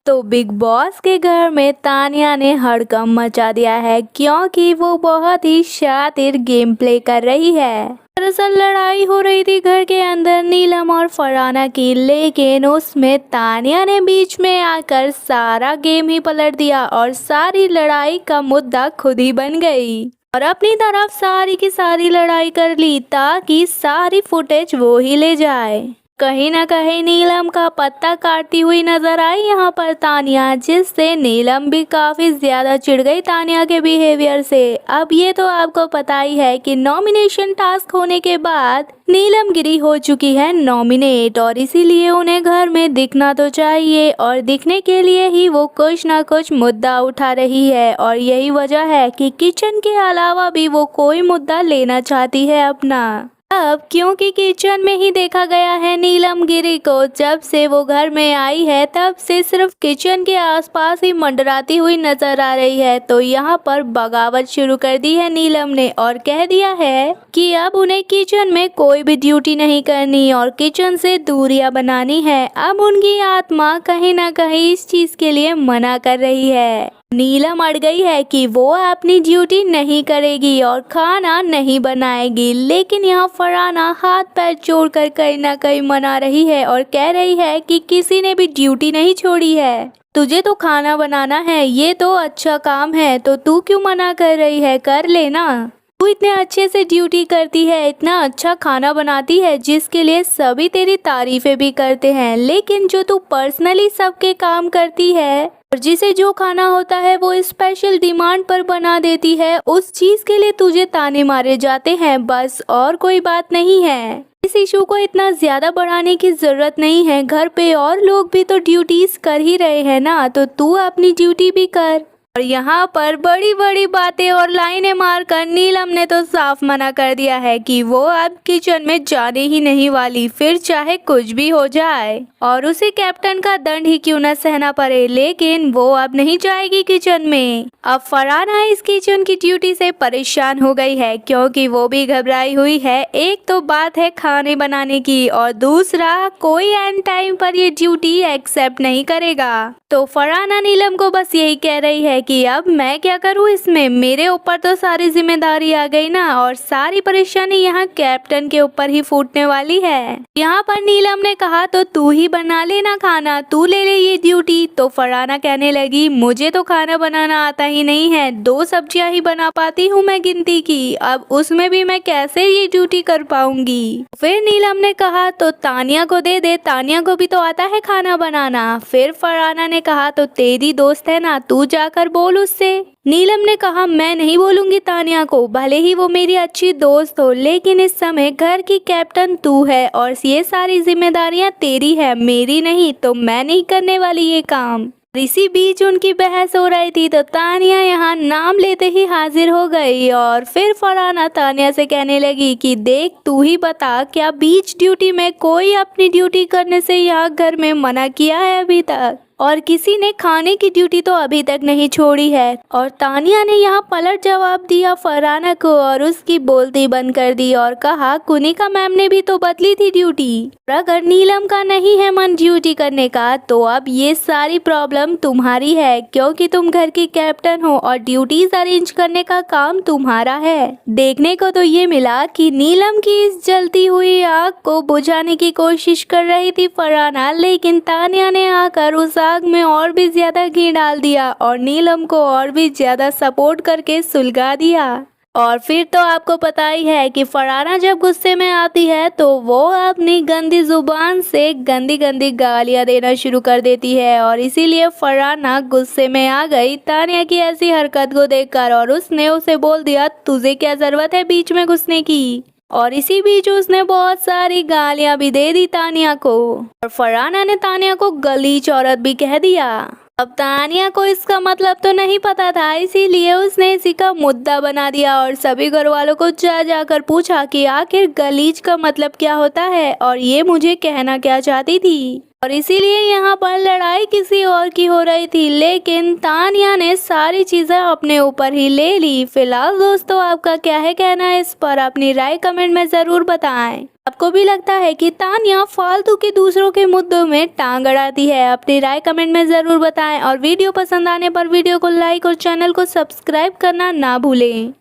तो big boss के घर में तानिया ने हड़कंप मचा दिया है क्योंकि वो बहुत ही शातिर गेम प्ले कर रही है। दरअसल लड़ाई हो रही थी घर के अंदर नीलम और फरहाना की, लेकिन उसमें तानिया ने बीच में आकर सारा गेम ही पलट दिया और सारी लड़ाई का मुद्दा खुद ही बन गई और अपनी तरफ सारी की सारी लड़ाई कर ली ताकि सारी फुटेज वो ही ले जाए। कहीं ना कहीं नीलम का पत्ता काटती हुई नजर आई यहाँ पर तानिया, जिससे नीलम भी काफी ज्यादा चिढ़ गई तानिया के बिहेवियर से। अब ये तो आपको पता ही है कि नॉमिनेशन टास्क होने के बाद नीलम गिरी हो चुकी है नॉमिनेट और इसीलिए उन्हें घर में दिखना तो चाहिए और दिखने के लिए ही वो कुछ ना कुछ मुद्दा उठा रही है और यही वजह है कि किचन के अलावा भी वो कोई मुद्दा लेना चाहती है अपना। अब क्योंकि किचन में ही देखा गया है नीलम गिरी को, जब से वो घर में आई है तब से सिर्फ किचन के आसपास ही मंडराती हुई नजर आ रही है। तो यहाँ पर बगावत शुरू कर दी है नीलम ने और कह दिया है कि अब उन्हें किचन में कोई भी ड्यूटी नहीं करनी और किचन से दूरियां बनानी है। अब उनकी आत्मा कहीं ना कहीं इस चीज के लिए मना कर रही है। नीलम अड़ गई है कि वो अपनी ड्यूटी नहीं करेगी और खाना नहीं बनाएगी, लेकिन यहाँ फरहाना हाथ पैर जोड़कर कहीं ना कहीं मना रही है और कह रही है कि किसी ने भी ड्यूटी नहीं छोड़ी है। तुझे तो खाना बनाना है, ये तो अच्छा काम है, तो तू क्यों मना कर रही है, कर लेना। तू इतने अच्छे से ड्यूटी करती है, इतना अच्छा खाना बनाती है जिसके लिए सभी तेरी तारीफें भी करते हैं, लेकिन जो तू पर्सनली सबके काम करती है और जिसे जो खाना होता है वो स्पेशल डिमांड पर बना देती है, उस चीज के लिए तुझे ताने मारे जाते हैं, बस और कोई बात नहीं है। इस इशू को इतना ज्यादा बढ़ाने की जरूरत नहीं है, घर पे और लोग भी तो ड्यूटीज कर ही रहे हैं ना, तो तू अपनी ड्यूटी भी कर। और यहाँ पर बड़ी बड़ी बातें और लाइनें मारकर नीलम ने तो साफ मना कर दिया है कि वो अब किचन में जाने ही नहीं वाली, फिर चाहे कुछ भी हो जाए और उसे कैप्टन का दंड ही क्यों न सहना पड़े, लेकिन वो अब नहीं जाएगी किचन में। अब फरहाना इस किचन की ड्यूटी से परेशान हो गई है क्योंकि वो भी घबराई हुई है। एक तो बात है खाने बनाने की और दूसरा कोई एंड टाइम पर ये ड्यूटी एक्सेप्ट नहीं करेगा। तो फरहाना नीलम को बस यही कह रही है कि अब मैं क्या करूँ इसमें, मेरे ऊपर तो सारी जिम्मेदारी आ गई ना और सारी परेशानी यहाँ कैप्टन के ऊपर ही फूटने वाली है। यहाँ पर नीलम ने कहा तो तू ही बना लेना खाना, तू ले ले ये ड्यूटी। तो फरहाना कहने लगी मुझे तो खाना बनाना आता ही नहीं है, 2 सब्जियां ही बना पाती हूँ मैं गिनती की, अब उसमें भी मैं कैसे ये ड्यूटी कर पाऊंगी। फिर नीलम ने कहा तो तानिया को दे दे, तानिया को भी तो आता है खाना बनाना। फिर फरहाना ने कहा तो तेरी दोस्त है ना, तू जाकर बोल उससे। नीलम ने कहा मैं नहीं बोलूंगी तानिया को, भले ही वो मेरी अच्छी दोस्त हो, लेकिन इस समय घर की कैप्टन तू है और ये सारी जिम्मेदारियां तेरी है, मेरी नहीं, तो मैं नहीं करने वाली ये काम। इसी बीच उनकी बहस हो रही थी तो तानिया यहाँ नाम लेते ही हाजिर हो गई और फिर फरहाना तानिया से कहने लगी कि देख तू ही बता, क्या बीच ड्यूटी में कोई अपनी ड्यूटी करने से यहाँ घर में मना किया है अभी तक, और किसी ने खाने की ड्यूटी तो अभी तक नहीं छोड़ी है। और तानिया ने यहाँ पलट जवाब दिया फरहाना को और उसकी बोलती बंद कर दी और कहा कुनिका मैम ने भी तो बदली थी ड्यूटी, अगर नीलम का नहीं है मन ड्यूटी करने का तो अब ये सारी प्रॉब्लम तुम्हारी है क्योंकि तुम घर की कैप्टन हो और ड्यूटीज अरेंज करने का काम तुम्हारा है। देखने को तो ये मिला कि नीलम की इस जलती हुई आग को बुझाने की कोशिश कर रही थी फरहाना, लेकिन तानिया ने आकर उस आग में और भी ज्यादा घी डाल दिया और नीलम को और भी ज्यादा सपोर्ट करके सुलगा दिया। और फिर तो आपको पता ही है कि फरहाना जब गुस्से में आती है तो वो अपनी गंदी जुबान से गंदी गंदी गालियां देना शुरू कर देती है और इसीलिए फरहाना गुस्से में आ गई तानिया की ऐसी हरकत को देखकर और उसने उसे बोल दिया तुझे क्या जरूरत है बीच में घुसने की। और इसी बीच उसने बहुत सारी गालियां भी दे दी तानिया को और फरहाना ने तानिया को गलीच औरत भी कह दिया। अब तानिया को इसका मतलब तो नहीं पता था, इसीलिए उसने इसी का मुद्दा बना दिया और सभी घर वालों को जा जाकर पूछा कि आखिर गलीच का मतलब क्या होता है और ये मुझे कहना क्या चाहती थी। और इसीलिए यहाँ पर लड़ाई किसी और की हो रही थी, लेकिन तानिया ने सारी चीजें अपने ऊपर ही ले ली। फिलहाल दोस्तों आपका क्या है कहना है इस पर, अपनी राय कमेंट में जरूर बताएं। आपको भी लगता है कि तानिया फालतू के दूसरों के मुद्दों में टांग अड़ाती है? अपनी राय कमेंट में ज़रूर बताएं और वीडियो पसंद आने पर वीडियो को लाइक और चैनल को सब्सक्राइब करना ना भूलें।